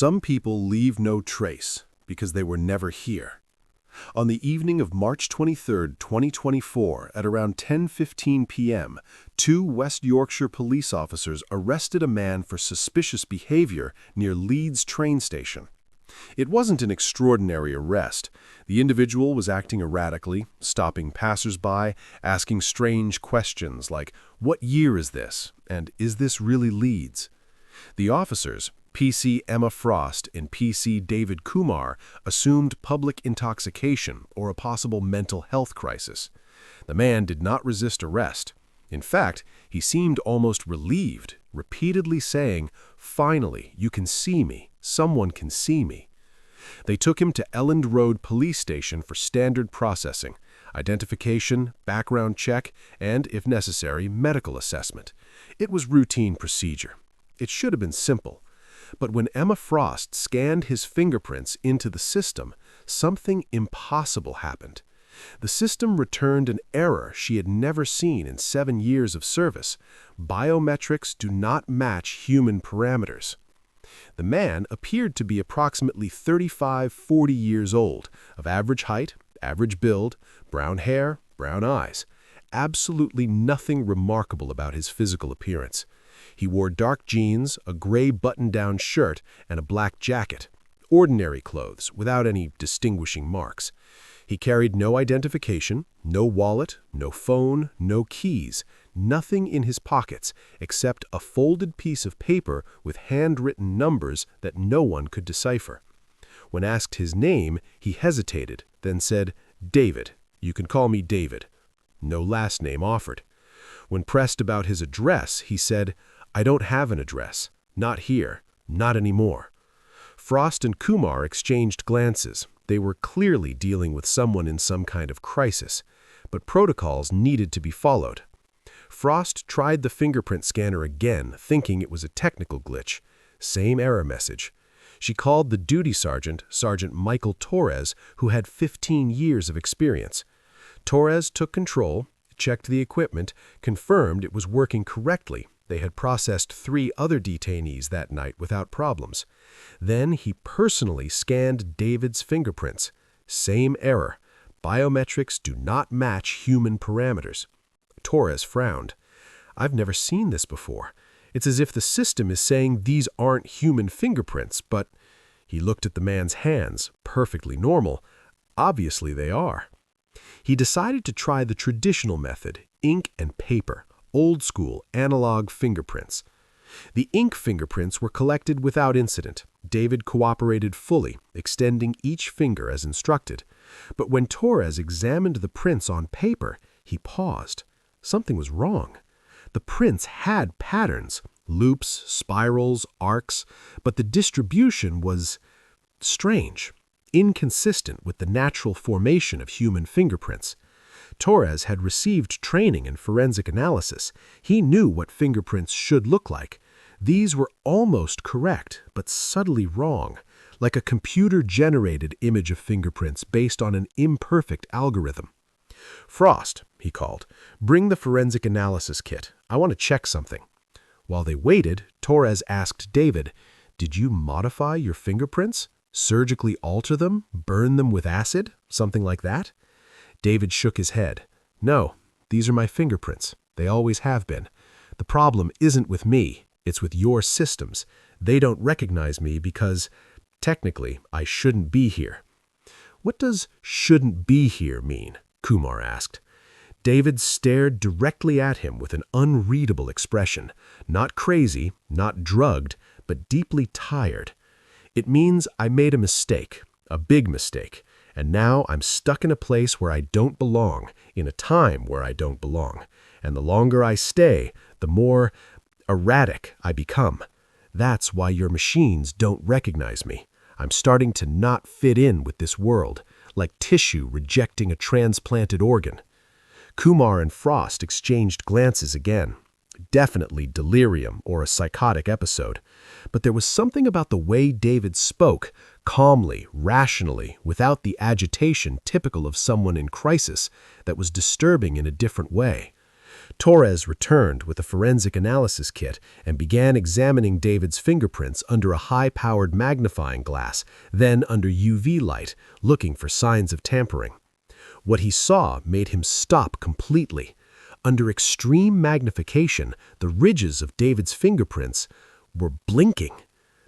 Some people leave no trace because they were never here. On the evening of March 23, 2024, at around 10:15 p.m., two West Yorkshire police officers arrested a man for suspicious behavior near Leeds train station. It wasn't an extraordinary arrest. The individual was acting erratically, stopping passers-by, asking strange questions like, "What year is this?" and "Is this really Leeds?" The officers, PC Emma Frost and PC David Kumar, assumed public intoxication or a possible mental health crisis. The man did not resist arrest. In fact, he seemed almost relieved, repeatedly saying, "Finally, you can see me. Someone can see me." They took him to Elland Road Police Station for standard processing, identification, background check, and, if necessary, medical assessment. It was routine procedure. It should have been simple. But when Emma Frost scanned his fingerprints into the system, something impossible happened. The system returned an error she had never seen in 7 years of service. Biometrics do not match human parameters. The man appeared to be approximately 35–40 years old, of average height, average build, brown hair, brown eyes. Absolutely nothing remarkable about his physical appearance. He wore dark jeans, a gray button-down shirt, and a black jacket. Ordinary clothes, without any distinguishing marks. He carried no identification, no wallet, no phone, no keys, nothing in his pockets except a folded piece of paper with handwritten numbers that no one could decipher. When asked his name, he hesitated, then said, "David. You can call me David." No last name offered. When pressed about his address, he said, "I don't have an address. Not here. Not anymore." Frost and Kumar exchanged glances. They were clearly dealing with someone in some kind of crisis, but protocols needed to be followed. Frost tried the fingerprint scanner again, thinking it was a technical glitch. Same error message. She called the duty sergeant, Sergeant Michael Torres, who had 15 years of experience. Torres took control, checked the equipment, confirmed it was working correctly. They had processed 3 other detainees that night without problems. Then he personally scanned David's fingerprints. Same error. Biometrics do not match human parameters. Torres frowned. "I've never seen this before. It's as if the system is saying these aren't human fingerprints, but..." He looked at the man's hands, perfectly normal. Obviously they are. He decided to try the traditional method, ink and paper. Old-school, analog fingerprints. The ink fingerprints were collected without incident. David cooperated fully, extending each finger as instructed. But when Torres examined the prints on paper, he paused. Something was wrong. The prints had patterns, loops, spirals, arcs, but the distribution was strange, inconsistent with the natural formation of human fingerprints. Torres had received training in forensic analysis. He knew what fingerprints should look like. These were almost correct, but subtly wrong, like a computer-generated image of fingerprints based on an imperfect algorithm. "Frost," he called, "bring the forensic analysis kit. I want to check something." While they waited, Torres asked David, "Did you modify your fingerprints? Surgically alter them? Burn them with acid? Something like that?" David shook his head. "No, these are my fingerprints. They always have been. The problem isn't with me. It's with your systems. They don't recognize me because, technically, I shouldn't be here." "What does 'shouldn't be here' mean?" Kumar asked. David stared directly at him with an unreadable expression. Not crazy, not drugged, but deeply tired. "It means I made a mistake, a big mistake. And now I'm stuck in a place where I don't belong, in a time where I don't belong. And the longer I stay, the more erratic I become. That's why your machines don't recognize me. I'm starting to not fit in with this world, like tissue rejecting a transplanted organ." Kumar and Frost exchanged glances again. Definitely delirium or a psychotic episode. But there was something about the way David spoke, calmly, rationally, without the agitation typical of someone in crisis, that was disturbing in a different way. Torres returned with a forensic analysis kit and began examining David's fingerprints under a high-powered magnifying glass, then under UV light, looking for signs of tampering. What he saw made him stop completely. Under extreme magnification, the ridges of David's fingerprints were blinking.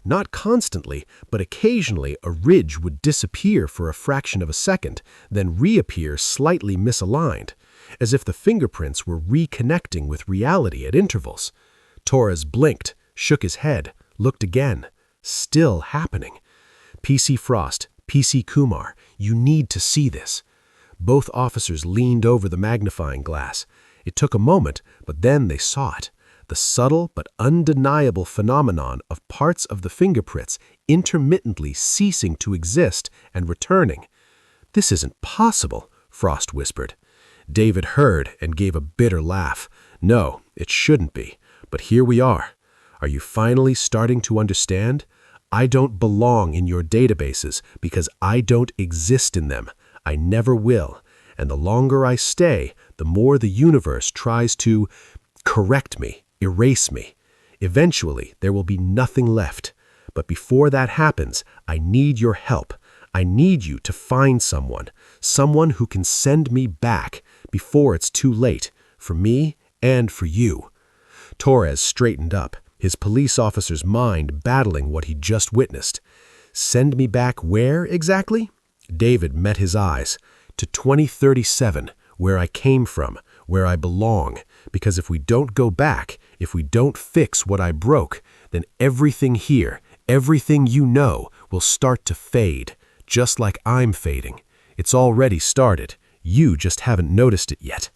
Not constantly, but occasionally a ridge would disappear for a fraction of a second, then reappear slightly misaligned, as if the fingerprints were reconnecting with reality at intervals. Torres blinked, shook his head, looked again. Still happening. PC Frost, PC Kumar, you need to see this. Both officers leaned over the magnifying glass. It took a moment, but then they saw it. The subtle but undeniable phenomenon of parts of the fingerprints intermittently ceasing to exist and returning. "This isn't possible," Frost whispered. David heard and gave a bitter laugh. "No, it shouldn't be. But here we are. Are you finally starting to understand? I don't belong in your databases because I don't exist in them. I never will. And the longer I stay, the more the universe tries to correct me, erase me. Eventually, there will be nothing left. But before that happens, I need your help. I need you to find someone who can send me back before it's too late, for me and for you." Torres straightened up, his police officer's mind battling what he'd just witnessed. "Send me back where exactly?" David met his eyes. "To 2037, where I came from, where I belong. Because if we don't go back, if we don't fix what I broke, then everything here, everything you know, will start to fade, just like I'm fading. It's already started. You just haven't noticed it yet."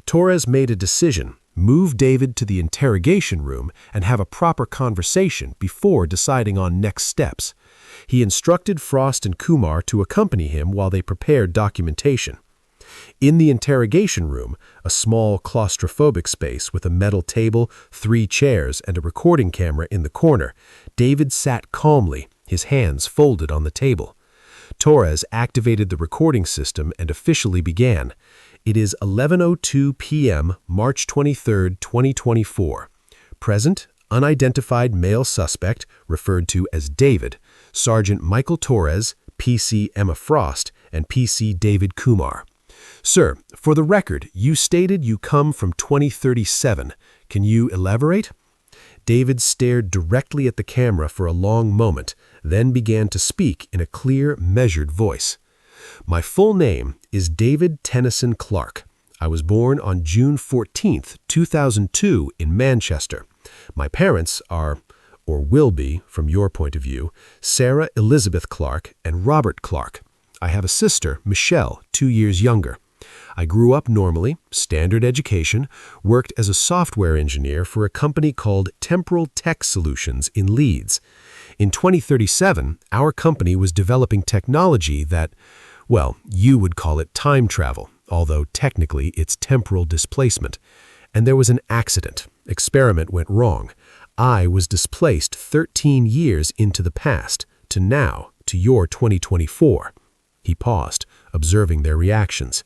Torres made a decision: move David to the interrogation room and have a proper conversation before deciding on next steps. He instructed Frost and Kumar to accompany him while they prepared documentation. In the interrogation room, a small claustrophobic space with a metal table, 3 chairs, and a recording camera in the corner, David sat calmly, his hands folded on the table. Torres activated the recording system and officially began. It is 11:02 p.m., March 23, 2024. Present, unidentified male suspect, referred to as David, Sergeant Michael Torres, PC Emma Frost, and PC David Kumar. "Sir, for the record, you stated you come from 2037. Can you elaborate?" David stared directly at the camera for a long moment, then began to speak in a clear, measured voice. "My full name is David Tennyson Clark. I was born on June 14, 2002 in Manchester. My parents are, or will be, from your point of view, Sarah Elizabeth Clark and Robert Clark. I have a sister, Michelle, 2 years younger. I grew up normally, standard education, worked as a software engineer for a company called Temporal Tech Solutions in Leeds. In 2037, our company was developing technology that, well, you would call it time travel, although technically it's temporal displacement. And there was an accident. Experiment went wrong. I was displaced 13 years into the past, to now, to your 2024. He paused, observing their reactions.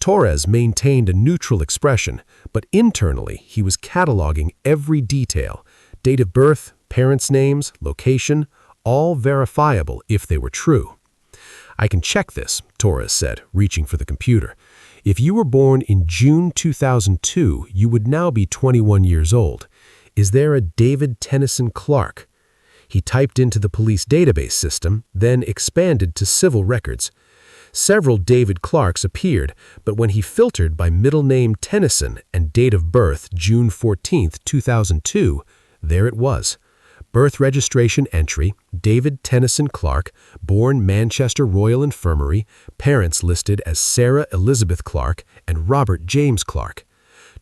Torres maintained a neutral expression, but internally he was cataloging every detail: date of birth, parents' names, location, all verifiable if they were true. "I can check this," Torres said, reaching for the computer. "If you were born in June 2002, you would now be 21 years old. Is there a David Tennyson Clark?" He typed into the police database system, then expanded to civil records. Several David Clarks appeared, but when he filtered by middle name Tennyson and date of birth June 14, 2002, there it was. Birth registration entry, David Tennyson Clark, born Manchester Royal Infirmary, parents listed as Sarah Elizabeth Clark and Robert James Clark.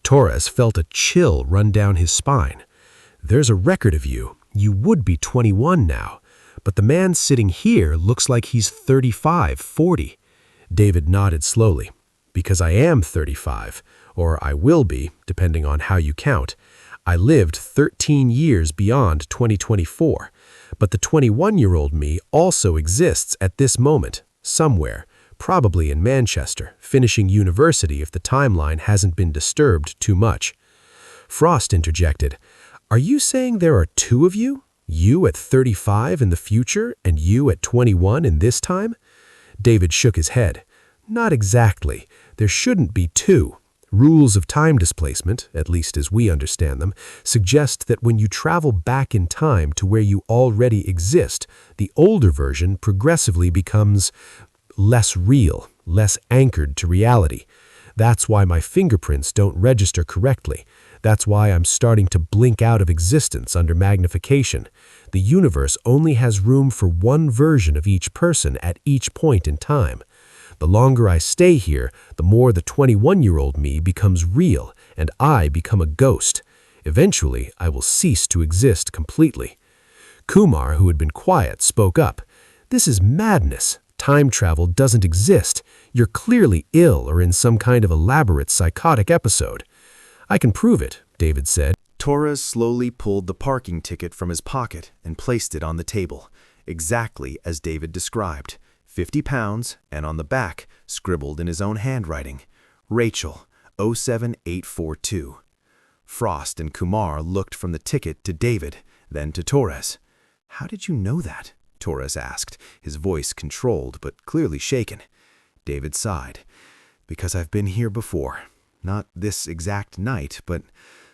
Torres felt a chill run down his spine. "There's a record of you. You would be 21 now. But the man sitting here looks like he's 35, 40. David nodded slowly. "Because I am 35, or I will be, depending on how you count. I lived 13 years beyond 2024, but the 21-year-old me also exists at this moment, somewhere, probably in Manchester, finishing university if the timeline hasn't been disturbed too much. Frost interjected, "Are you saying there are two of you? You at 35 in the future and you at 21 in this time?" David shook his head. "Not exactly. There shouldn't be two. Rules of time displacement, at least as we understand them, suggest that when you travel back in time to where you already exist, the older version progressively becomes less real, less anchored to reality. That's why my fingerprints don't register correctly. That's why I'm starting to blink out of existence under magnification. The universe only has room for one version of each person at each point in time. The longer I stay here, the more the 21-year-old me becomes real and I become a ghost. Eventually, I will cease to exist completely." Kumar, who had been quiet, spoke up. "This is madness. Time travel doesn't exist. You're clearly ill or in some kind of elaborate psychotic episode." "I can prove it," David said. Torres slowly pulled the parking ticket from his pocket and placed it on the table, exactly as David described. £50, and on the back, scribbled in his own handwriting, "Rachel, 07842. Frost and Kumar looked from the ticket to David, then to Torres. "How did you know that?" Torres asked, his voice controlled but clearly shaken. David sighed. "Because I've been here before. Not this exact night, but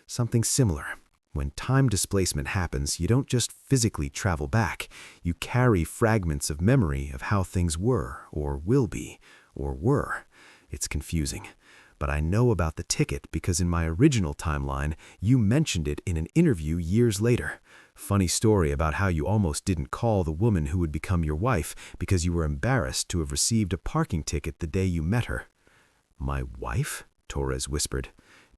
something similar. When time displacement happens, you don't just physically travel back. You carry fragments of memory of how things were, or will be, or were. It's confusing. But I know about the ticket because in my original timeline, you mentioned it in an interview years later. Funny story about how you almost didn't call the woman who would become your wife because you were embarrassed to have received a parking ticket the day you met her." "My wife?" Torres whispered.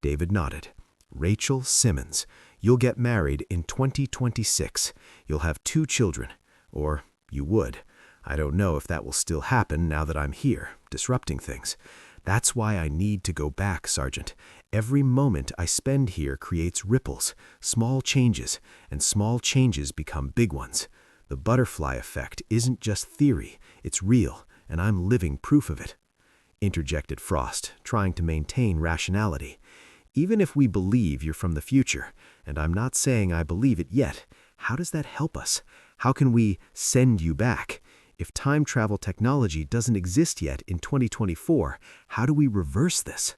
David nodded. "Rachel Simmons. You'll get married in 2026. You'll have 2 children. Or you would. I don't know if that will still happen now that I'm here, disrupting things. That's why I need to go back, Sergeant. Every moment I spend here creates ripples, small changes, and small changes become big ones. The butterfly effect isn't just theory, it's real, and I'm living proof of it," interjected Frost, trying to maintain rationality. "Even if we believe you're from the future, and I'm not saying I believe it yet, how does that help us? How can we send you back? If time travel technology doesn't exist yet in 2024, how do we reverse this?"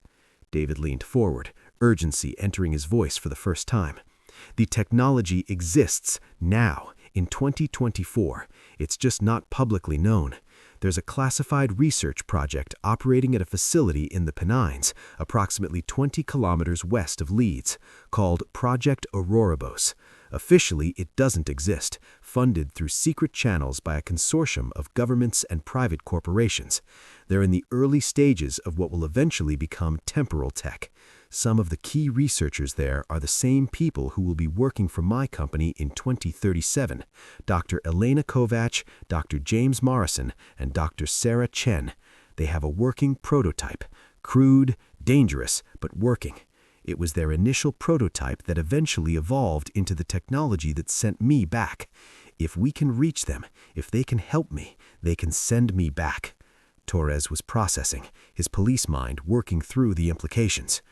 David leaned forward, urgency entering his voice for the first time. "The technology exists now, in 2024. It's just not publicly known. There's a classified research project operating at a facility in the Pennines, approximately 20 kilometers west of Leeds, called Project Ouroboros. Officially, it doesn't exist, funded through secret channels by a consortium of governments and private corporations. They're in the early stages of what will eventually become temporal tech. Some of the key researchers there are the same people who will be working for my company in 2037, Dr. Elena Kovac, Dr. James Morrison, and Dr. Sarah Chen. They have a working prototype, crude, dangerous, but working. It was their initial prototype that eventually evolved into the technology that sent me back. If we can reach them, if they can help me, they can send me back." Torres was processing, his police mind working through the implications.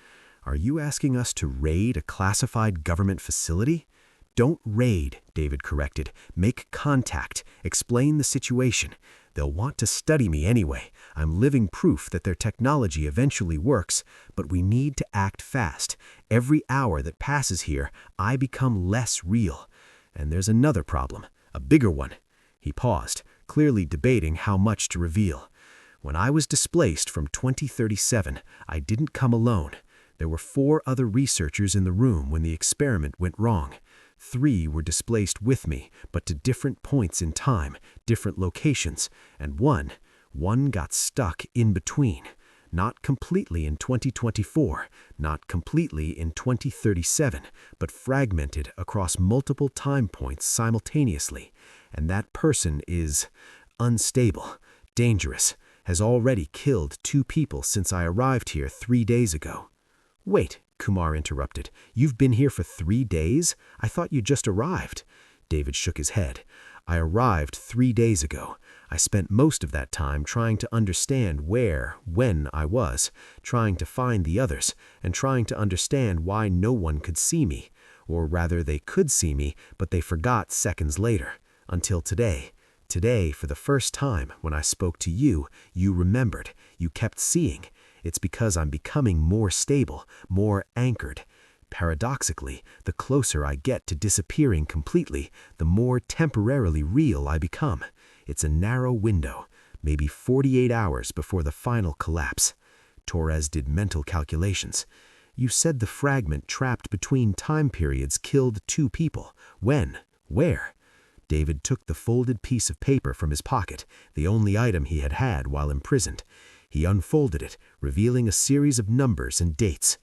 "Are you asking us to raid a classified government facility?" "Don't raid," David corrected. "Make contact. Explain the situation. They'll want to study me anyway. I'm living proof that their technology eventually works, but we need to act fast. Every hour that passes here, I become less real. And there's another problem, a bigger one." He paused, clearly debating how much to reveal. "When I was displaced from 2037, I didn't come alone. There were 4 other researchers in the room when the experiment went wrong. 3 were displaced with me, but to different points in time, different locations, and one got stuck in between. Not completely in 2024, not completely in 2037, but fragmented across multiple time points simultaneously. And that person is unstable, dangerous, has already killed 2 people since I arrived here 3 days ago." "Wait," Kumar interrupted. "You've been here for 3 days? I thought you just arrived." David shook his head. I arrived 3 days ago. I spent most of that time trying to understand when I was, trying to find the others, and trying to understand why no one could see me. Or rather, they could see me, but they forgot seconds later. Until today. Today, for the first time, when I spoke to you, you remembered. You kept seeing. It's because I'm becoming more stable, more anchored. Paradoxically, the closer I get to disappearing completely, the more temporarily real I become. It's a narrow window, maybe 48 hours before the final collapse. Torres did mental calculations. You said the fragment trapped between time periods killed 2 people. When? Where? David took the folded piece of paper from his pocket, the only item he had had while imprisoned. He unfolded it, revealing a series of numbers and dates.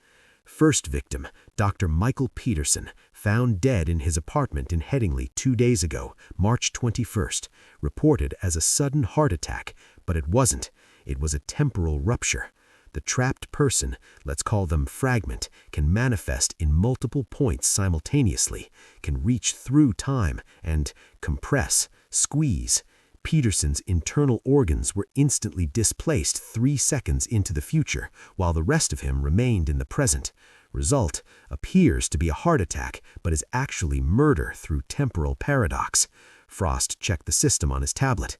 First victim, Dr. Michael Peterson, found dead in his apartment in Headingley 2 days ago, March 21st, reported as a sudden heart attack, but it wasn't. It was a temporal rupture. The trapped person, let's call them fragment, can manifest in multiple points simultaneously, can reach through time and compress, squeeze. Peterson's internal organs were instantly displaced 3 seconds into the future, while the rest of him remained in the present. Result appears to be a heart attack, but is actually murder through temporal paradox. Frost checked the system on his tablet.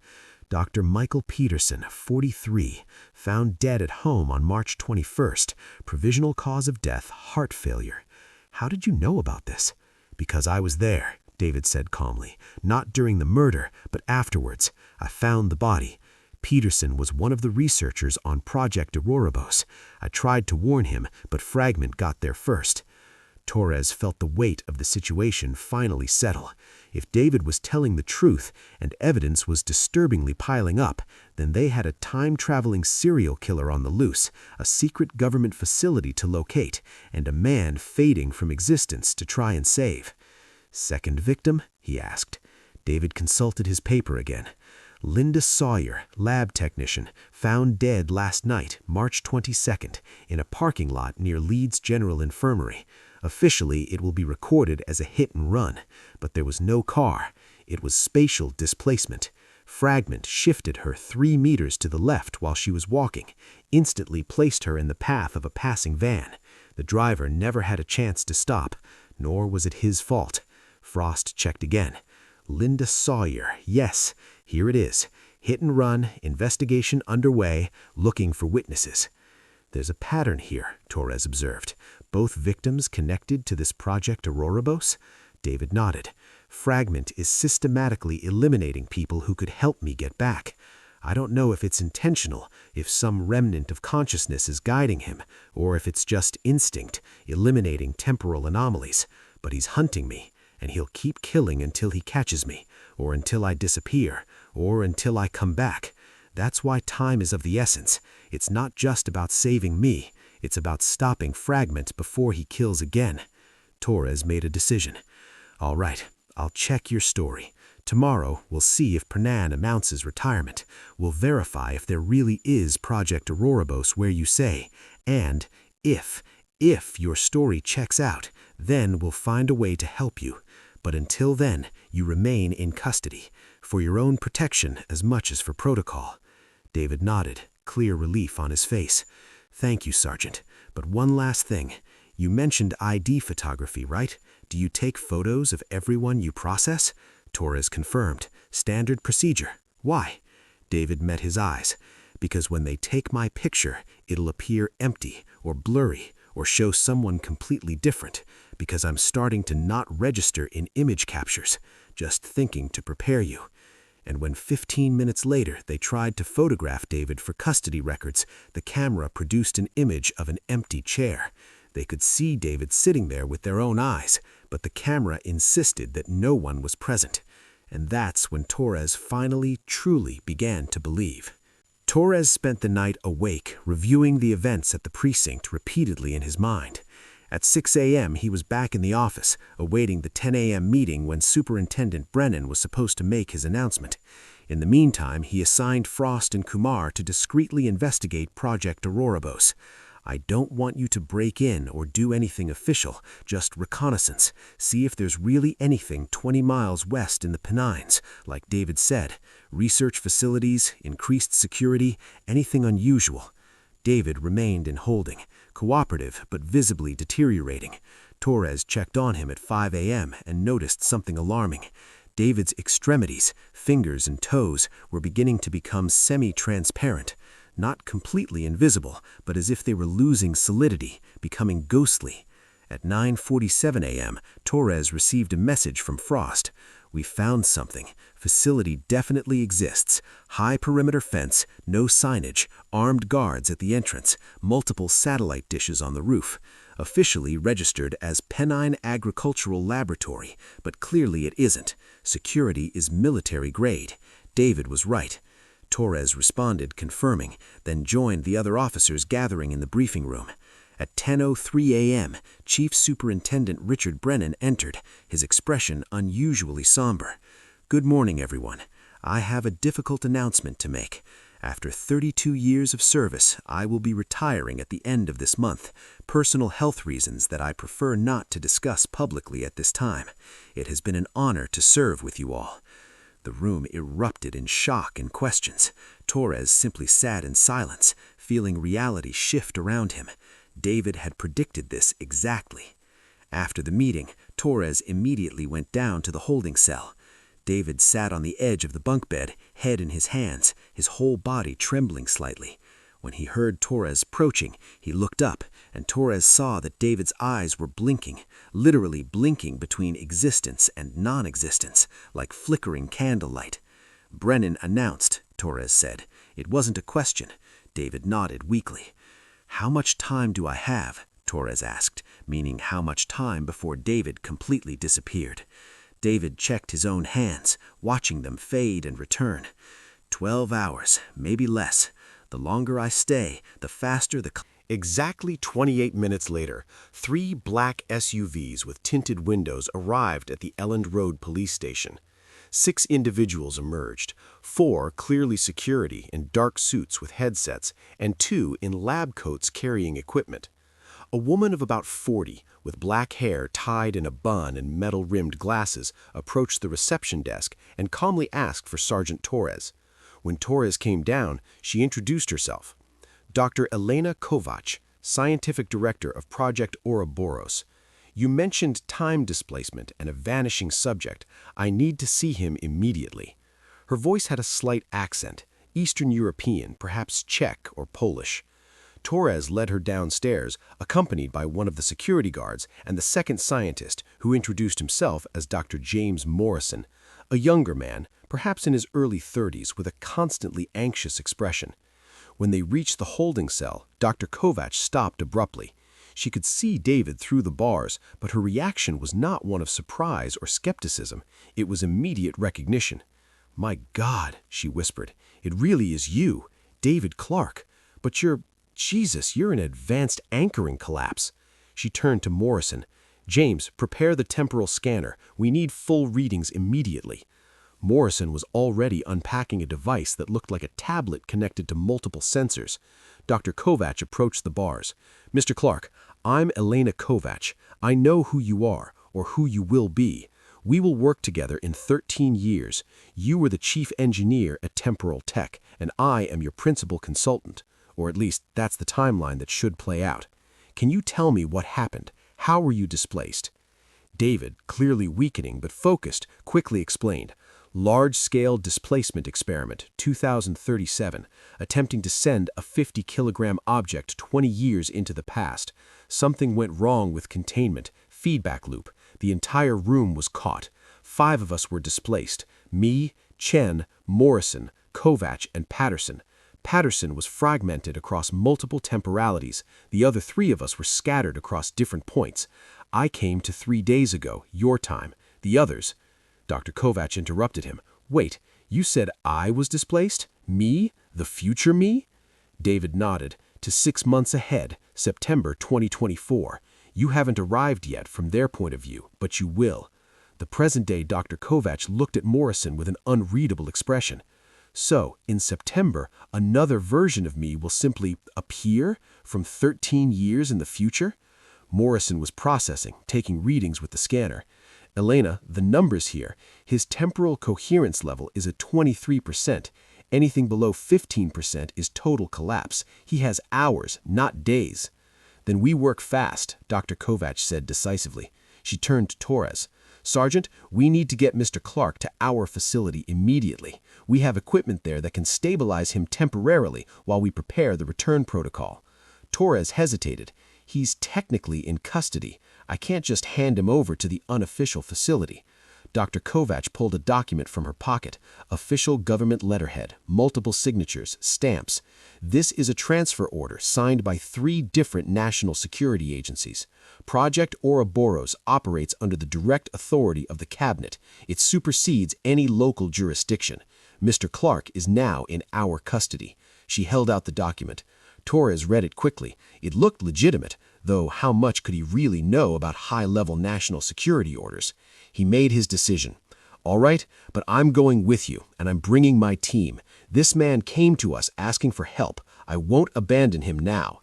Dr. Michael Peterson, 43, found dead at home on March 21st. Provisional cause of death, heart failure. How did you know about this? Because I was there, David said calmly. Not during the murder, but afterwards. I found the body. Peterson was one of the researchers on Project Ouroboros. I tried to warn him, but Fragment got there first. Torres felt the weight of the situation finally settle. If David was telling the truth and evidence was disturbingly piling up, then they had a time-traveling serial killer on the loose, a secret government facility to locate, and a man fading from existence to try and save. Second victim? He asked. David consulted his paper again. Linda Sawyer, lab technician, found dead last night, March 22nd, in a parking lot near Leeds General Infirmary. Officially, it will be recorded as a hit and run, but there was no car. It was spatial displacement. Fragment shifted her 3 meters to the left while she was walking, instantly placed her in the path of a passing van. The driver never had a chance to stop, nor was it his fault. Frost checked again. Linda Sawyer, yes, here it is. Hit and run, investigation underway, looking for witnesses. There's a pattern here, Torres observed. Both victims connected to this Project Ouroboros? David nodded. Fragment is systematically eliminating people who could help me get back. I don't know if it's intentional, if some remnant of consciousness is guiding him, or if it's just instinct, eliminating temporal anomalies. But he's hunting me, and he'll keep killing until he catches me, or until I disappear, or until I come back. That's why time is of the essence. It's not just about saving me. It's about stopping Fragment before he kills again. Torres made a decision. All right, I'll check your story. Tomorrow, we'll see if Pernan announces retirement. We'll verify if there really is Project Ouroboros where you say. And if your story checks out, then we'll find a way to help you. But until then, you remain in custody, for your own protection as much as for protocol. David nodded, clear relief on his face. Thank you, Sergeant. But one last thing. You mentioned ID photography, right? Do you take photos of everyone you process? Torres confirmed. Standard procedure. Why? David met his eyes. Because when they take my picture, it'll appear empty or blurry or show someone completely different. Because I'm starting to not register in image captures, just thinking to prepare you. And when 15 minutes later they tried to photograph David for custody records, the camera produced an image of an empty chair. They could see David sitting there with their own eyes, but the camera insisted that no one was present. And that's when Torres finally, truly began to believe. Torres spent the night awake, reviewing the events at the precinct repeatedly in his mind. At 6 a.m., he was back in the office, awaiting the 10 a.m. meeting when Superintendent Brennan was supposed to make his announcement. In the meantime, he assigned Frost and Kumar to discreetly investigate Project Ouroboros. I don't want you to break in or do anything official, just reconnaissance. See if there's really anything 20 miles west in the Pennines, like David said. Research facilities, increased security, anything unusual. David remained in holding, cooperative but visibly deteriorating. Torres checked on him at 5 a.m. and noticed something alarming. David's extremities, fingers and toes, were beginning to become semi-transparent. Not completely invisible, but as if they were losing solidity, becoming ghostly. At 9:47 a.m., Torres received a message from Frost. We found something. Facility definitely exists. High perimeter fence, no signage, armed guards at the entrance, multiple satellite dishes on the roof. Officially registered as Pennine Agricultural Laboratory, but clearly it isn't. Security is military grade. David was right. Torres responded, confirming, then joined the other officers gathering in the briefing room. At 10:03 a.m., Chief Superintendent Richard Brennan entered, his expression unusually somber. "Good morning, everyone. I have a difficult announcement to make. After 32 years of service, I will be retiring at the end of this month. Personal health reasons that I prefer not to discuss publicly at this time. It has been an honor to serve with you all." The room erupted in shock and questions. Torres simply sat in silence, feeling reality shift around him. David had predicted this exactly. After the meeting, Torres immediately went down to the holding cell. David sat on the edge of the bunk bed, head in his hands, his whole body trembling slightly. When he heard Torres approaching, he looked up, and Torres saw that David's eyes were blinking, literally blinking between existence and non-existence, like flickering candlelight. "Brennan announced," Torres said. "It wasn't a question." David nodded weakly. "How much time do I have?" Torres asked, meaning how much time before David completely disappeared. David checked his own hands, watching them fade and return. 12 hours, maybe less. The longer I stay, the faster the... Exactly 28 minutes later, 3 black SUVs with tinted windows arrived at the Elland Road police station. 6 individuals emerged, 4 clearly security in dark suits with headsets, and 2 in lab coats carrying equipment. A woman of about 40, with black hair tied in a bun and metal-rimmed glasses, approached the reception desk and calmly asked for Sergeant Torres. When Torres came down, she introduced herself. "Dr. Elena Kovac, Scientific Director of Project Ouroboros. You mentioned time displacement and a vanishing subject. I need to see him immediately." Her voice had a slight accent, Eastern European, perhaps Czech or Polish. Torres led her downstairs, accompanied by one of the security guards and the second scientist, who introduced himself as Dr. James Morrison, a younger man, perhaps in his early 30s, with a constantly anxious expression. When they reached the holding cell, Dr. Kovac stopped abruptly. She could see David through the bars, but her reaction was not one of surprise or skepticism. It was immediate recognition. "My God," she whispered, "it really is you, David Clark. But Jesus, you're in advanced anchoring collapse." She turned to Morrison. "James, prepare the temporal scanner. We need full readings immediately." Morrison was already unpacking a device that looked like a tablet connected to multiple sensors. Dr. Kovac approached the bars. "Mr. Clark, I'm Elena Kovac. I know who you are, or who you will be. We will work together in 13 years. You were the chief engineer at Temporal Tech, and I am your principal consultant. Or at least, that's the timeline that should play out. Can you tell me what happened? How were you displaced?" David, clearly weakening but focused, quickly explained. "Large-scale displacement experiment, 2037, attempting to send a 50-kilogram object 20 years into the past. Something went wrong with containment, feedback loop. The entire room was caught. 5 of us were displaced. Me, Chen, Morrison, Kovac, and Patterson. Patterson was fragmented across multiple temporalities. The other 3 of us were scattered across different points. I came to 3 days ago, your time. The others..." Dr. Kovac interrupted him. "Wait, you said I was displaced? Me? The future me?" David nodded. "To 6 months ahead, September 2024. You haven't arrived yet from their point of view, but you will." The present-day Dr. Kovac looked at Morrison with an unreadable expression. So, in September, another version of me will simply appear from 13 years in the future? Morrison was processing, taking readings with the scanner. Elena, the numbers here. His temporal coherence level is at 23%. Anything below 15% is total collapse. He has hours, not days. Then we work fast, Dr. Kovac said decisively. She turned to Torres. Sergeant, we need to get Mr. Clark to our facility immediately. We have equipment there that can stabilize him temporarily while we prepare the return protocol. Torres hesitated. He's technically in custody. I can't just hand him over to the unofficial facility. Dr. Kovac pulled a document from her pocket. Official government letterhead, multiple signatures, stamps. This is a transfer order signed by 3 different national security agencies. Project Ouroboros operates under the direct authority of the cabinet. It supersedes any local jurisdiction. Mr. Clark is now in our custody. She held out the document. Torres read it quickly. It looked legitimate, though how much could he really know about high-level national security orders? He made his decision. All right, but I'm going with you, and I'm bringing my team. This man came to us asking for help. I won't abandon him now.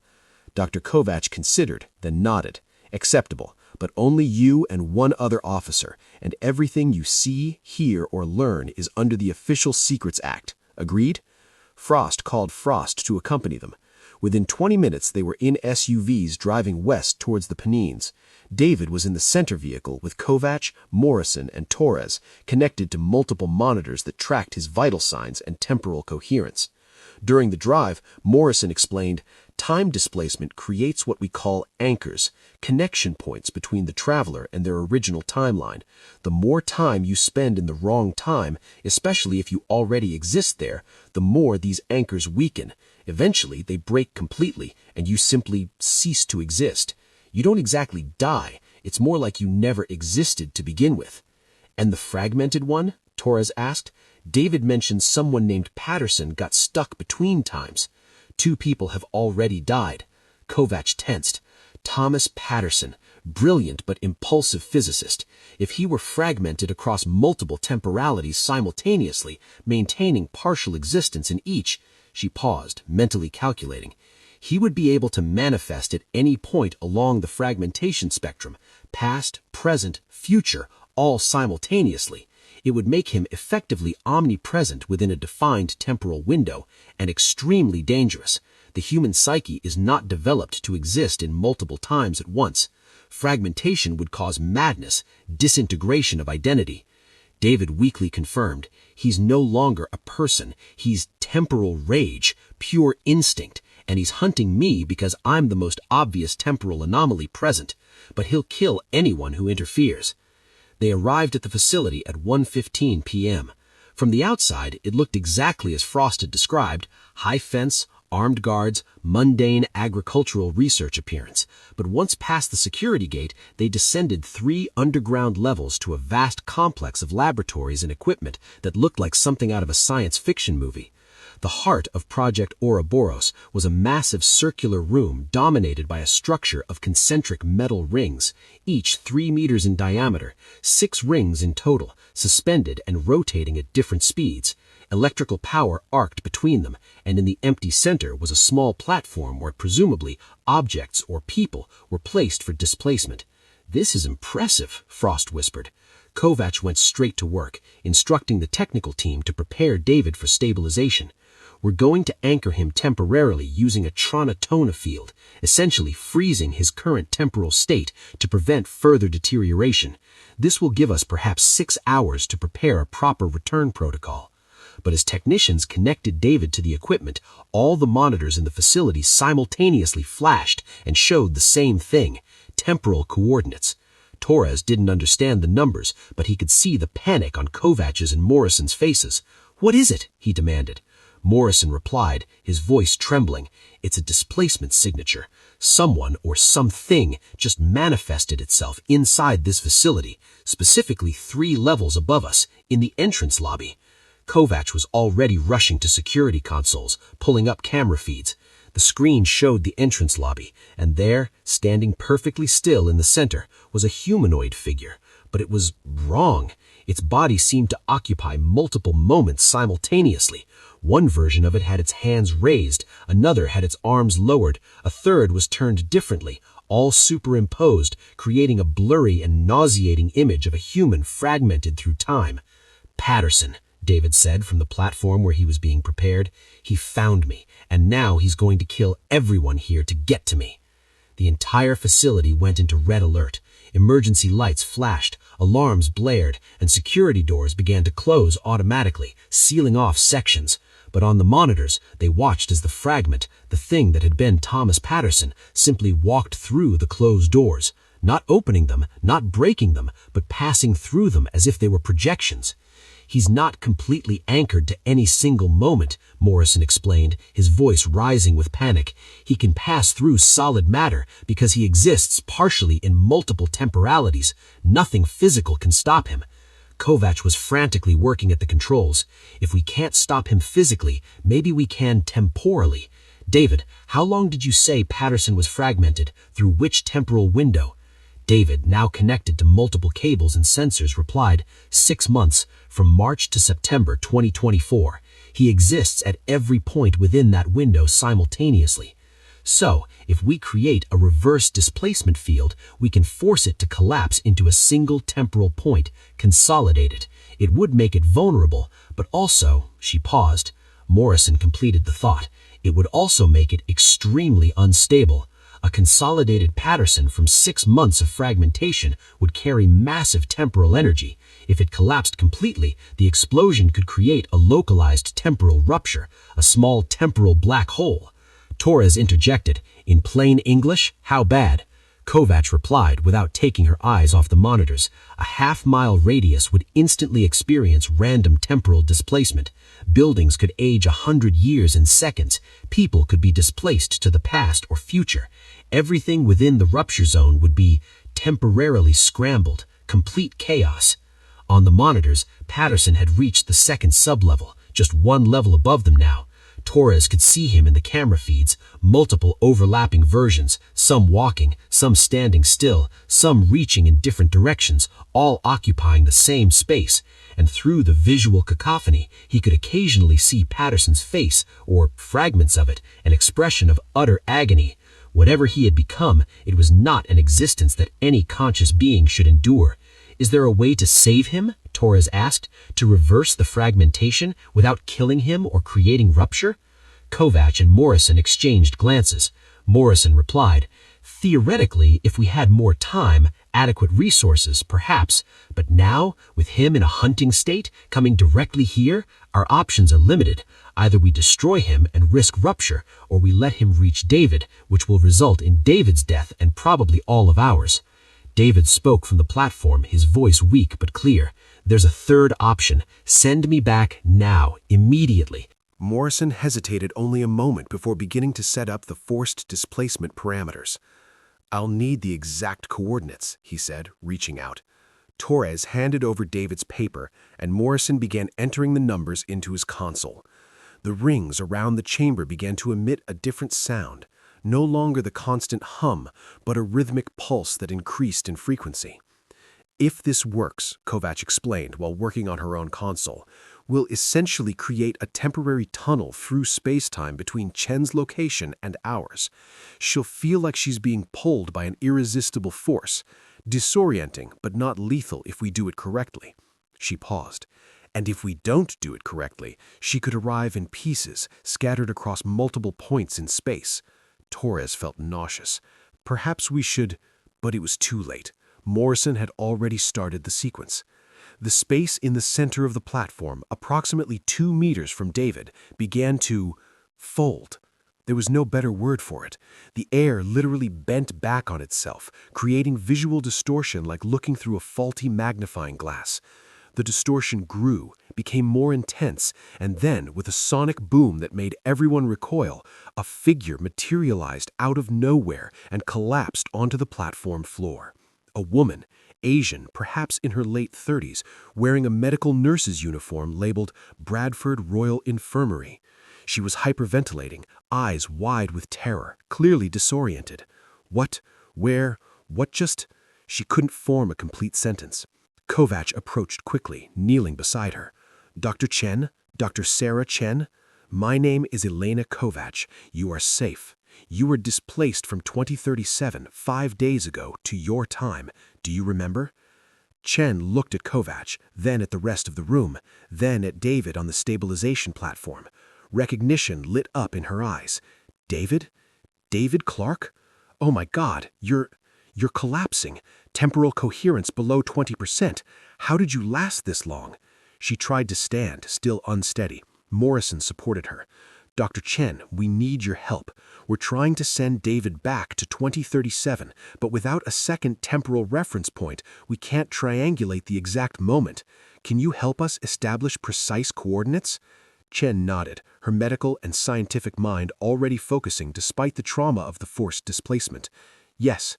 Dr. Kovac considered, then nodded. Acceptable, but only you and one other officer, and everything you see, hear, or learn is under the Official Secrets Act. Agreed? Frost called Frost to accompany them. Within 20 minutes, they were in SUVs driving west towards the Pennines. David was in the center vehicle with Kovac, Morrison, and Torres, connected to multiple monitors that tracked his vital signs and temporal coherence. During the drive, Morrison explained, time displacement creates what we call anchors, connection points between the traveler and their original timeline. The more time you spend in the wrong time, especially if you already exist there, the more these anchors weaken. Eventually, they break completely, and you simply cease to exist. You don't exactly die. It's more like you never existed to begin with. And the fragmented one? Torres asked. David mentioned someone named Patterson got stuck between times. 2 people have already died. Kovac tensed. Thomas Patterson, brilliant but impulsive physicist. If he were fragmented across multiple temporalities simultaneously, maintaining partial existence in each, she paused, mentally calculating. He would be able to manifest at any point along the fragmentation spectrum, past, present, future, all simultaneously. It would make him effectively omnipresent within a defined temporal window, and extremely dangerous. The human psyche is not developed to exist in multiple times at once. Fragmentation would cause madness, disintegration of identity. David weakly confirmed, he's no longer a person, he's temporal rage, pure instinct, and he's hunting me because I'm the most obvious temporal anomaly present, but he'll kill anyone who interferes. They arrived at the facility at 1:15 p.m. From the outside, it looked exactly as Frost had described, high fence, armed guards, mundane agricultural research appearance. But once past the security gate, they descended 3 underground levels to a vast complex of laboratories and equipment that looked like something out of a science fiction movie. The heart of Project Ouroboros was a massive circular room dominated by a structure of concentric metal rings, each 3 meters in diameter, 6 rings in total, suspended and rotating at different speeds. Electrical power arced between them, and in the empty center was a small platform where presumably objects or people were placed for displacement. This is impressive, Frost whispered. Kovac went straight to work, instructing the technical team to prepare David for stabilization. We're going to anchor him temporarily using a Tronatona field, essentially freezing his current temporal state to prevent further deterioration. This will give us perhaps 6 hours to prepare a proper return protocol. But as technicians connected David to the equipment, all the monitors in the facility simultaneously flashed and showed the same thing, temporal coordinates. Torres didn't understand the numbers, but he could see the panic on Kovac's and Morrison's faces. "What is it?" he demanded. Morrison replied, his voice trembling. "It's a displacement signature. Someone or something just manifested itself inside this facility, specifically 3 levels above us, in the entrance lobby." Kovac was already rushing to security consoles, pulling up camera feeds. The screen showed the entrance lobby, and there, standing perfectly still in the center, was a humanoid figure. But it was wrong. Its body seemed to occupy multiple moments simultaneously. One version of it had its hands raised, another had its arms lowered, a third was turned differently, all superimposed, creating a blurry and nauseating image of a human fragmented through time. "Patterson," David said from the platform where he was being prepared. "He found me, and now he's going to kill everyone here to get to me." The entire facility went into red alert. Emergency lights flashed, alarms blared, and security doors began to close automatically, sealing off sections. But on the monitors, they watched as the fragment, the thing that had been Thomas Patterson, simply walked through the closed doors, not opening them, not breaking them, but passing through them as if they were projections. "He's not completely anchored to any single moment," Morrison explained, his voice rising with panic. "He can pass through solid matter because he exists partially in multiple temporalities. Nothing physical can stop him." Kovac was frantically working at the controls. "If we can't stop him physically, maybe we can temporally." "David, how long did you say Patterson was fragmented? Through which temporal window?" David, now connected to multiple cables and sensors, replied, 6 months, from March to September 2024. He exists at every point within that window simultaneously. So, if we create a reverse displacement field, we can force it to collapse into a single temporal point, consolidate it. It would make it vulnerable, but also, she paused. Morrison completed the thought. It would also make it extremely unstable. A consolidated Patterson from 6 months of fragmentation would carry massive temporal energy. If it collapsed completely, the explosion could create a localized temporal rupture, a small temporal black hole. Torres interjected, "In plain English, how bad?" Kovac replied without taking her eyes off the monitors. "A half-mile radius would instantly experience random temporal displacement. Buildings could age 100 years in seconds. People could be displaced to the past or future. Everything within the rupture zone would be temporarily scrambled, complete chaos." On the monitors, Patterson had reached the second sublevel, just one level above them now. Torres could see him in the camera feeds, multiple overlapping versions, some walking, some standing still, some reaching in different directions, all occupying the same space. And through the visual cacophony, he could occasionally see Patterson's face, or fragments of it, an expression of utter agony. Whatever he had become, it was not an existence that any conscious being should endure. "Is there a way to save him?" Torres asked, "to reverse the fragmentation without killing him or creating rupture?" Kovac and Morrison exchanged glances. Morrison replied, "Theoretically, if we had more time, adequate resources, perhaps, but now, with him in a hunting state, coming directly here, our options are limited. Either we destroy him and risk rupture, or we let him reach David, which will result in David's death and probably all of ours." David spoke from the platform, his voice weak but clear. "There's a third option. Send me back now, immediately." Morrison hesitated only a moment before beginning to set up the forced displacement parameters. "I'll need the exact coordinates," he said, reaching out. Torres handed over David's paper, and Morrison began entering the numbers into his console. The rings around the chamber began to emit a different sound, no longer the constant hum, but a rhythmic pulse that increased in frequency. "If this works," Kovac explained while working on her own console, "we'll essentially create a temporary tunnel through space-time between Chen's location and ours. She'll feel like she's being pulled by an irresistible force, disorienting but not lethal if we do it correctly." She paused. "And if we don't do it correctly, she could arrive in pieces, scattered across multiple points in space." Torres felt nauseous. Perhaps we should... But it was too late. Morrison had already started the sequence. The space in the center of the platform, approximately 2 meters from David, began to fold. There was no better word for it. The air literally bent back on itself, creating visual distortion like looking through a faulty magnifying glass. The distortion grew, became more intense, and then, with a sonic boom that made everyone recoil, a figure materialized out of nowhere and collapsed onto the platform floor. A woman, Asian, perhaps in her late 30s, wearing a medical nurse's uniform labeled Bradford Royal Infirmary. She was hyperventilating, eyes wide with terror, clearly disoriented. What? Where? What just... She couldn't form a complete sentence. Kovac approached quickly, kneeling beside her. Dr. Chen, Dr. Sarah Chen, my name is Elena Kovac. You are safe. You were displaced from 2037 5 days ago to your time. Do you remember? Chen looked at Kovac, then at the rest of the room, then at David on the stabilization platform. Recognition lit up in her eyes. David? David Clark? Oh my God, you're collapsing. Temporal coherence below 20%. How did you last this long? She tried to stand, still unsteady. Morrison supported her. Dr. Chen, we need your help. We're trying to send David back to 2037, but without a second temporal reference point, we can't triangulate the exact moment. Can you help us establish precise coordinates? Chen nodded, her medical and scientific mind already focusing despite the trauma of the forced displacement. Yes,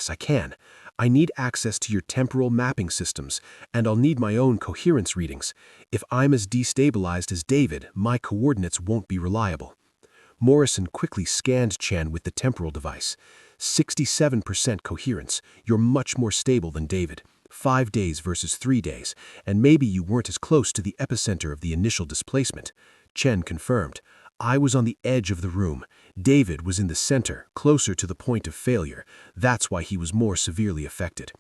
I can. I need access to your temporal mapping systems, and I'll need my own coherence readings. If I'm as destabilized as David, my coordinates won't be reliable. Morrison quickly scanned Chen with the temporal device. 67% coherence. You're much more stable than David. 5 days versus 3 days, and maybe you weren't as close to the epicenter of the initial displacement. Chen confirmed. I was on the edge of the room. David was in the center, closer to the point of failure. That's why he was more severely affected.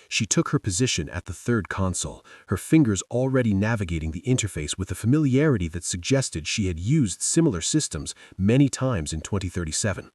She took her position at the third console, her fingers already navigating the interface with a familiarity that suggested she had used similar systems many times in 2037.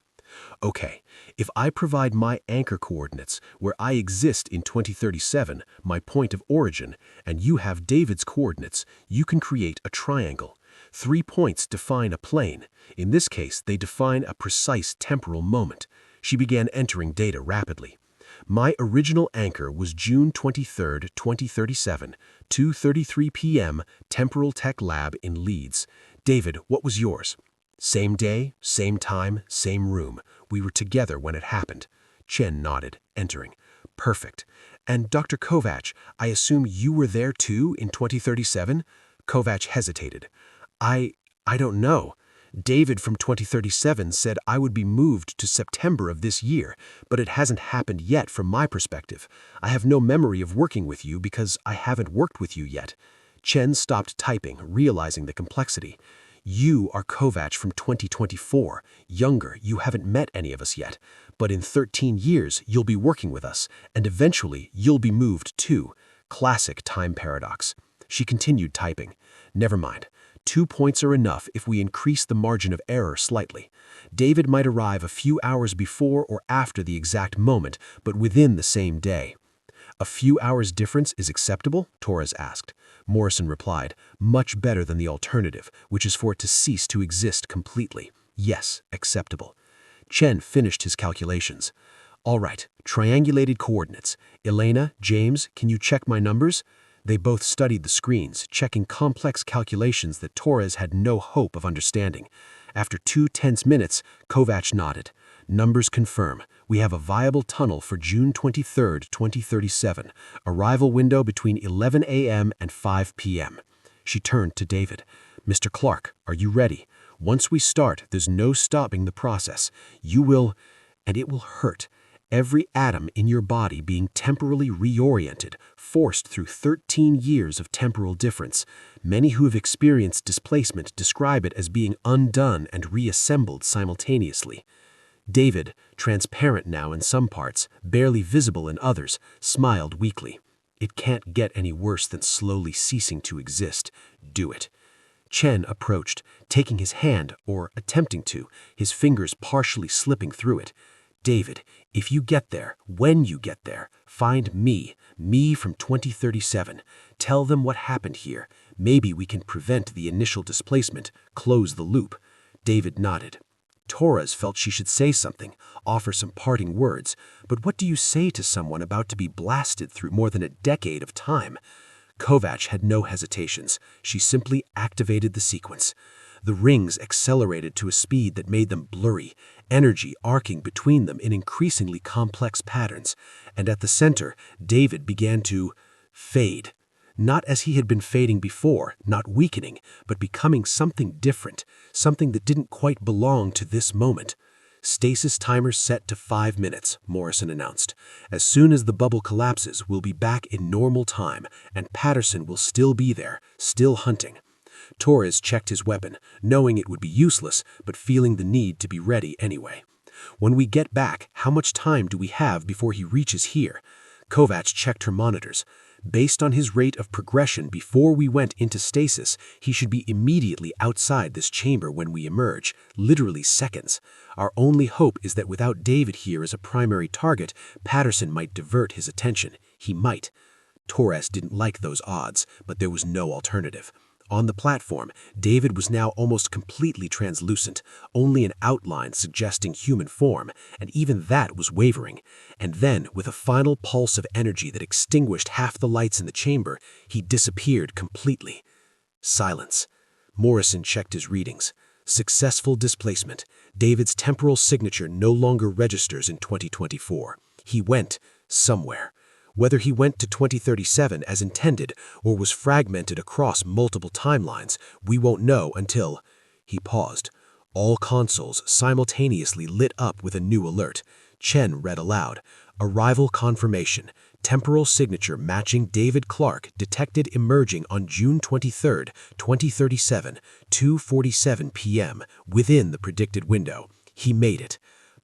Okay, if I provide my anchor coordinates, where I exist in 2037, my point of origin, and you have David's coordinates, you can create a triangle. 3 points define a plane. In this case, they define a precise temporal moment. She began entering data rapidly. My original anchor was June 23, 2037, 2:33 p.m., Temporal Tech Lab in Leeds. David, what was yours? Same day, same time, same room. We were together when it happened. Chen nodded, entering. Perfect. And Dr. Kovac, I assume you were there too in 2037? Kovac hesitated. I don't know. David from 2037 said I would be moved to September of this year, but it hasn't happened yet from my perspective. I have no memory of working with you because I haven't worked with you yet. Chen stopped typing, realizing the complexity. You are Kovac from 2024. Younger, you haven't met any of us yet. But in 13 years, you'll be working with us, and eventually you'll be moved too. Classic time paradox. She continued typing. Never mind. 2 points are enough if we increase the margin of error slightly. David might arrive a few hours before or after the exact moment, but within the same day. A few hours difference is acceptable? Torres asked. Morrison replied, much better than the alternative, which is for it to cease to exist completely. Yes, acceptable. Chen finished his calculations. All right, triangulated coordinates. Elena, James, can you check my numbers? They both studied the screens, checking complex calculations that Torres had no hope of understanding. After 2 tense minutes, Kovac nodded. Numbers confirm. We have a viable tunnel for June 23, 2037. Arrival window between 11 a.m. and 5 p.m. She turned to David. Mr. Clark, are you ready? Once we start, there's no stopping the process. You will, and it will hurt. Every atom in your body being temporally reoriented, forced through 13 years of temporal difference. Many who have experienced displacement describe it as being undone and reassembled simultaneously. David, transparent now in some parts, barely visible in others, smiled weakly. It can't get any worse than slowly ceasing to exist. Do it. Chen approached, taking his hand, or attempting to, his fingers partially slipping through it. David, if you get there, when you get there, find me from 2037. Tell them what happened here. Maybe we can prevent the initial displacement, close the loop. David nodded. Torres felt she should say something, offer some parting words, but what do you say to someone about to be blasted through more than a decade of time? Kovac had no hesitations. She simply activated the sequence. The rings accelerated to a speed that made them blurry, energy arcing between them in increasingly complex patterns, and at the center, David began to fade. Not as he had been fading before, not weakening, but becoming something different, something that didn't quite belong to this moment. Stasis timer set to 5 minutes, Morrison announced. As soon as the bubble collapses, we'll be back in normal time, and Patterson will still be there, still hunting. Torres checked his weapon, knowing it would be useless, but feeling the need to be ready anyway. When we get back, how much time do we have before he reaches here? Kovacs checked her monitors. Based on his rate of progression before we went into stasis, he should be immediately outside this chamber when we emerge, literally seconds. Our only hope is that without David here as a primary target, Patterson might divert his attention. He might. Torres didn't like those odds, but there was no alternative. On the platform, David was now almost completely translucent, only an outline suggesting human form, and even that was wavering. And then, with a final pulse of energy that extinguished half the lights in the chamber, he disappeared completely. Silence. Morrison checked his readings. Successful displacement. David's temporal signature no longer registers in 2024. He went somewhere. Whether he went to 2037 as intended or was fragmented across multiple timelines, we won't know until... He paused. All consoles simultaneously lit up with a new alert. Chen read aloud. Arrival confirmation. Temporal signature matching David Clark detected emerging on June 23, 2037, 2:47 p.m., within the predicted window. He made it.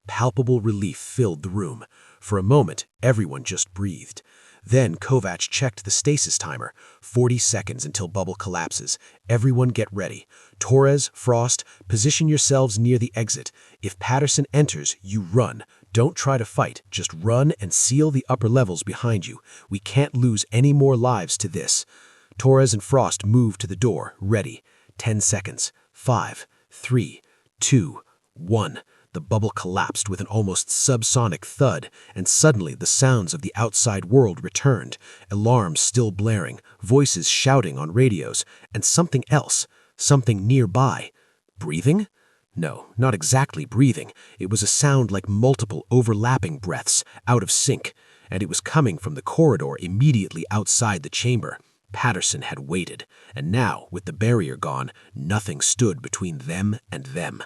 Palpable relief filled the room. For a moment, everyone just breathed. Then Kovacs checked the stasis timer. 40 seconds until bubble collapses. Everyone get ready. Torres, Frost, position yourselves near the exit. If Patterson enters, you run. Don't try to fight. Just run and seal the upper levels behind you. We can't lose any more lives to this. Torres and Frost moved to the door, ready. 10 seconds. 5, 3, 2, 1. The bubble collapsed with an almost subsonic thud, and suddenly the sounds of the outside world returned, alarms still blaring, voices shouting on radios, and something else, something nearby. Breathing? No, not exactly breathing. It was a sound like multiple overlapping breaths, out of sync, and it was coming from the corridor immediately outside the chamber. Patterson had waited, and now, with the barrier gone, nothing stood between them and them.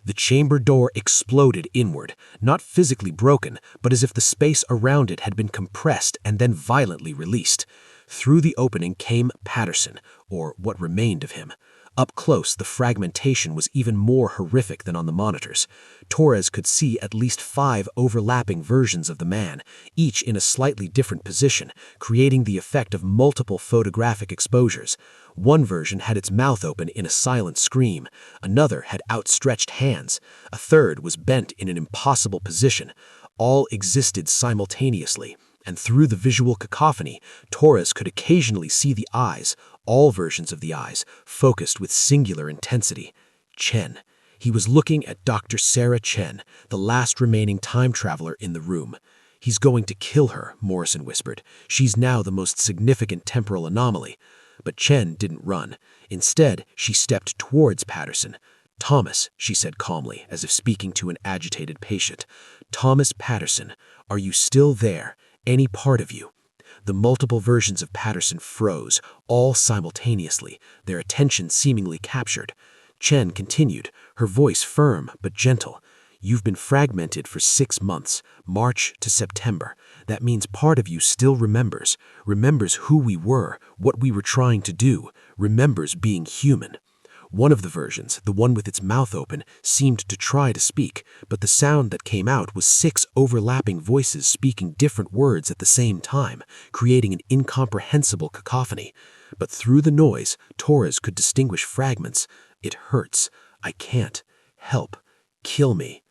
The chamber door exploded inward, not physically broken, but as if the space around it had been compressed and then violently released. Through the opening came Patterson, or what remained of him. Up close, the fragmentation was even more horrific than on the monitors. Torres could see at least 5 overlapping versions of the man, each in a slightly different position, creating the effect of multiple photographic exposures. One version had its mouth open in a silent scream. Another had outstretched hands. A third was bent in an impossible position. All existed simultaneously, and through the visual cacophony, Torres could occasionally see the eyes, all versions of the eyes, focused with singular intensity. Chen. He was looking at Dr. Sarah Chen, the last remaining time traveler in the room. He's going to kill her, Morrison whispered. She's now the most significant temporal anomaly. But Chen didn't run. Instead, she stepped towards Patterson. Thomas, she said calmly, as if speaking to an agitated patient. Thomas Patterson, are you still there? Any part of you? The multiple versions of Patterson froze, all simultaneously, their attention seemingly captured. Chen continued, her voice firm but gentle. You've been fragmented for 6 months, March to September. That means part of you still remembers who we were, what we were trying to do, remembers being human. One of the versions, the one with its mouth open, seemed to try to speak, but the sound that came out was 6 overlapping voices speaking different words at the same time, creating an incomprehensible cacophony. But through the noise, Torres could distinguish fragments. It hurts. I can't. Help. Kill me.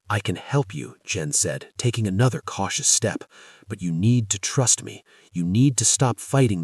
I can help you, Jen said, taking another cautious step. But you need to trust me. You need to stop fighting